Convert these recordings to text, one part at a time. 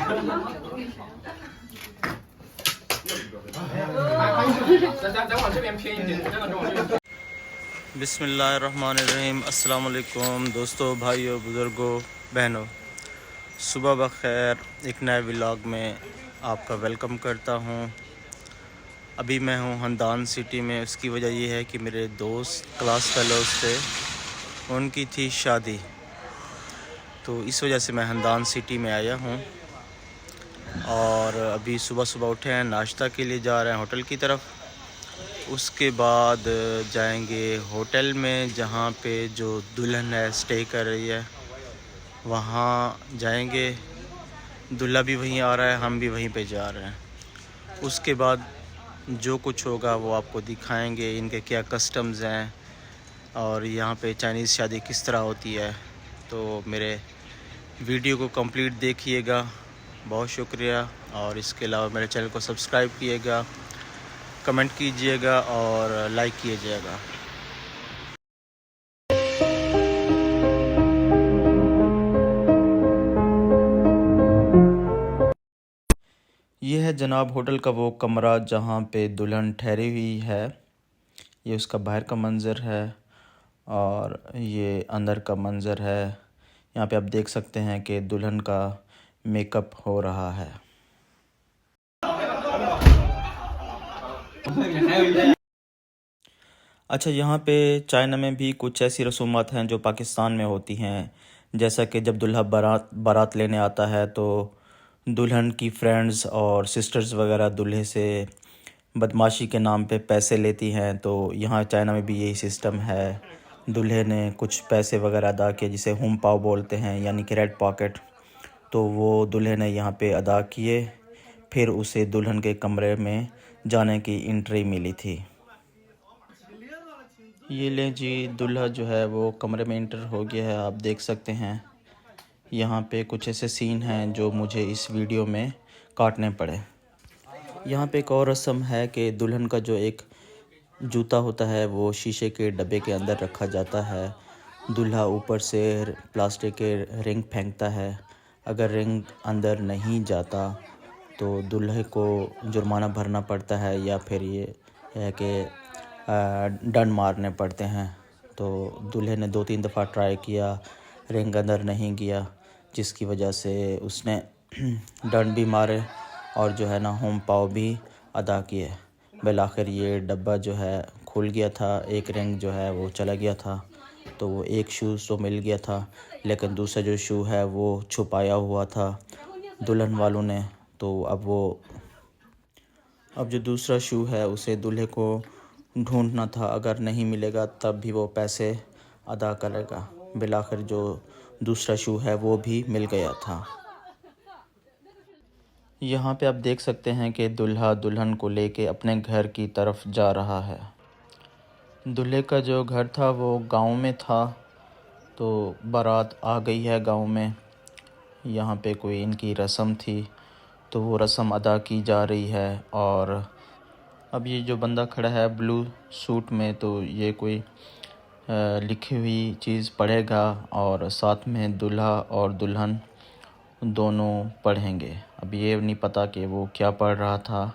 बिस्मिल्लाहिर्रहमानिर्रहीम। अस्सलाम वालेकुम दोस्तों, भाइयों, बुज़ुर्गों, बहनों, सुबह बखैर। एक नए व्लॉग में आपका वेलकम करता हूँ। अभी मैं हूँ हमदान सिटी में। उसकी वजह यह है कि मेरे दोस्त क्लास फेलोज़ थे, उनकी थी शादी, तो इस वजह से मैं हमदान सिटी में आया हूँ। और अभी सुबह सुबह उठे हैं, नाश्ता के लिए जा रहे हैं होटल की तरफ। उसके बाद जाएंगे होटल में जहाँ पे जो दुल्हन है स्टे कर रही है, वहाँ जाएंगे। दूल्हा भी वहीं आ रहा है, हम भी वहीं पे जा रहे हैं। उसके बाद जो कुछ होगा वो आपको दिखाएंगे, इनके क्या कस्टम्स हैं और यहाँ पे चाइनीज़ शादी किस तरह होती है। तो मेरे वीडियो को कंप्लीट देखिएगा, बहुत शुक्रिया। और इसके अलावा मेरे चैनल को सब्सक्राइब कीजिएगा, कमेंट कीजिएगा और लाइक कीजिएगा। ये है जनाब होटल का वो कमरा जहाँ पे दुल्हन ठहरी हुई है। ये उसका बाहर का मंज़र है और ये अंदर का मंज़र है। यहाँ पे आप देख सकते हैं कि दुल्हन का मेकअप हो रहा है। अच्छा, यहाँ पे चाइना में भी कुछ ऐसी रसूमात हैं जो पाकिस्तान में होती हैं। जैसा कि जब दूल्हा बारात लेने आता है तो दुल्हन की फ्रेंड्स और सिस्टर्स वगैरह दूल्हे से बदमाशी के नाम पे पैसे लेती हैं। तो यहाँ चाइना में भी यही सिस्टम है। दूल्हे ने कुछ पैसे वगैरह अदा किए, जिसे हुम पाव बोलते हैं, यानी कि रेड पॉकेट। तो वो दूल्हे ने यहाँ पे अदा किए, फिर उसे दुल्हन के कमरे में जाने की एंट्री मिली थी। ये लें जी, दूल्हा जो है वो कमरे में इंटर हो गया है, आप देख सकते हैं। यहाँ पे कुछ ऐसे सीन हैं जो मुझे इस वीडियो में काटने पड़े। यहाँ पे एक और रस्म है कि दुल्हन का जो एक जूता होता है वो शीशे के डब्बे के अंदर रखा जाता है। दूल्हा ऊपर से प्लास्टिक के रिंग फेंकता है। अगर रिंग अंदर नहीं जाता तो दूल्हे को जुर्माना भरना पड़ता है, या फिर ये है कि डंड मारने पड़ते हैं। तो दूल्हे ने 2-3 दफ़ा ट्राई किया, रिंग अंदर नहीं गया, जिसकी वजह से उसने डंड भी मारे और जो है ना होम पाव भी अदा किए। बिल आखिर ये डब्बा जो है खुल गया था, एक रिंग जो है वो चला गया था। तो वो एक शूज़ तो मिल गया था, लेकिन दूसरा जो शू है वो छुपाया हुआ था दुल्हन वालों ने। तो अब जो दूसरा शू है उसे दूल्हे को ढूंढना था। अगर नहीं मिलेगा तब भी वो पैसे अदा करेगा। बिल आखिर जो दूसरा शू है वो भी मिल गया था। यहाँ पे आप देख सकते हैं कि दूल्हा दुल्हन को लेके अपने घर की तरफ जा रहा है। दूल्हे का जो घर था वो गांव में था, तो बारात आ गई है गांव में। यहाँ पे कोई इनकी रस्म थी, तो वो रस्म अदा की जा रही है। और अब ये जो बंदा खड़ा है ब्लू सूट में, तो ये कोई लिखी हुई चीज़ पढ़ेगा और साथ में दूल्हा और दुल्हन दोनों पढ़ेंगे। अब ये नहीं पता कि वो क्या पढ़ रहा था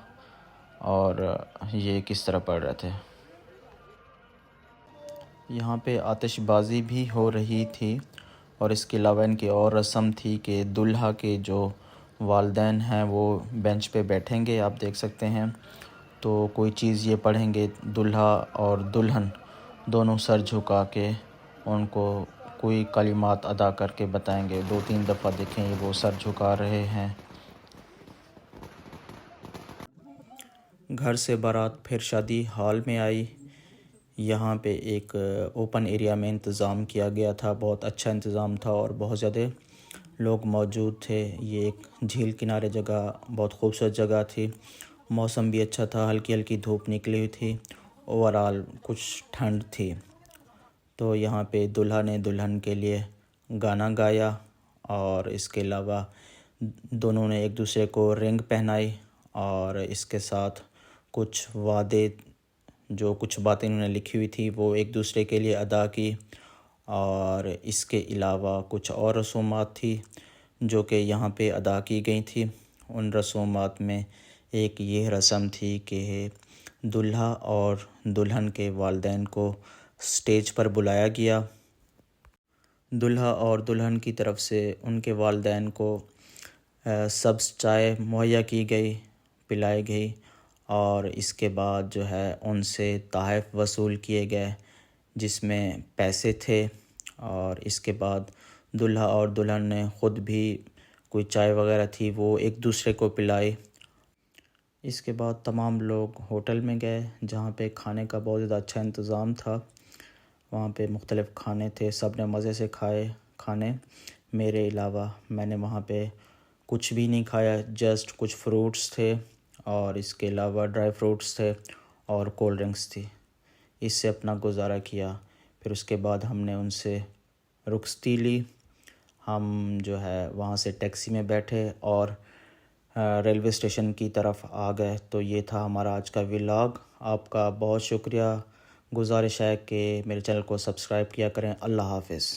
और ये किस तरह पढ़ रहे थे। यहाँ पे आतिशबाज़ी भी हो रही थी और इसके अलावा इनकी और रस्म थी कि दूल्हा के जो वालिदैन हैं वो बेंच पे बैठेंगे, आप देख सकते हैं। तो कोई चीज़ ये पढ़ेंगे, दूल्हा और दुल्हन दोनों सर झुका के उनको कोई कलिमात अदा करके बताएंगे। 2-3 दफ़ा देखें ये वो सर झुका रहे हैं। घर से बारात फिर शादी हॉल में आई। यहाँ पे एक ओपन एरिया में इंतज़ाम किया गया था, बहुत अच्छा इंतज़ाम था और बहुत ज़्यादा लोग मौजूद थे। ये एक झील किनारे जगह, बहुत खूबसूरत जगह थी। मौसम भी अच्छा था, हल्की हल्की धूप निकली हुई थी, ओवरऑल कुछ ठंड थी। तो यहाँ पे दूल्हा ने दुल्हन के लिए गाना गाया और इसके अलावा दोनों ने एक दूसरे को रिंग पहनाई और इसके साथ कुछ वादे, जो कुछ बातें उन्होंने लिखी हुई थी वो एक दूसरे के लिए अदा की। और इसके अलावा कुछ और रसूमात थी जो कि यहाँ पे अदा की गई थी। उन रसूमात में एक ये रस्म थी कि दूल्हा और दुल्हन के वालिदैन को स्टेज पर बुलाया गया। दूल्हा और दुल्हन की तरफ से उनके वालिदैन को सब्ज़ चाय मुहैया की गई, पिलाई गई और इसके बाद जो है उनसे तोहफ़े वसूल किए गए जिसमें पैसे थे। और इसके बाद दूल्हा और दुल्हन ने ख़ुद भी कोई चाय वगैरह थी वो एक दूसरे को पिलाई। इसके बाद तमाम लोग होटल में गए जहाँ पे खाने का बहुत ज़्यादा अच्छा इंतज़ाम था। वहाँ पे मुख्तलिफ़ खाने थे, सब ने मज़े से खाए खाने। मेरे अलावा मैंने वहाँ पे कुछ भी नहीं खाया, जस्ट कुछ फ्रूट्स थे और इसके अलावा ड्राई फ्रूट्स थे और कोल्ड ड्रिंक्स थी। इससे अपना गुजारा किया। फिर उसके बाद हमने उनसे रुखसती ली। हम जो है वहाँ से टैक्सी में बैठे और रेलवे स्टेशन की तरफ आ गए। तो ये था हमारा आज का व्लॉग। आपका बहुत शुक्रिया। गुजारिश है कि मेरे चैनल को सब्सक्राइब किया करें। अल्लाह हाफ़िज़।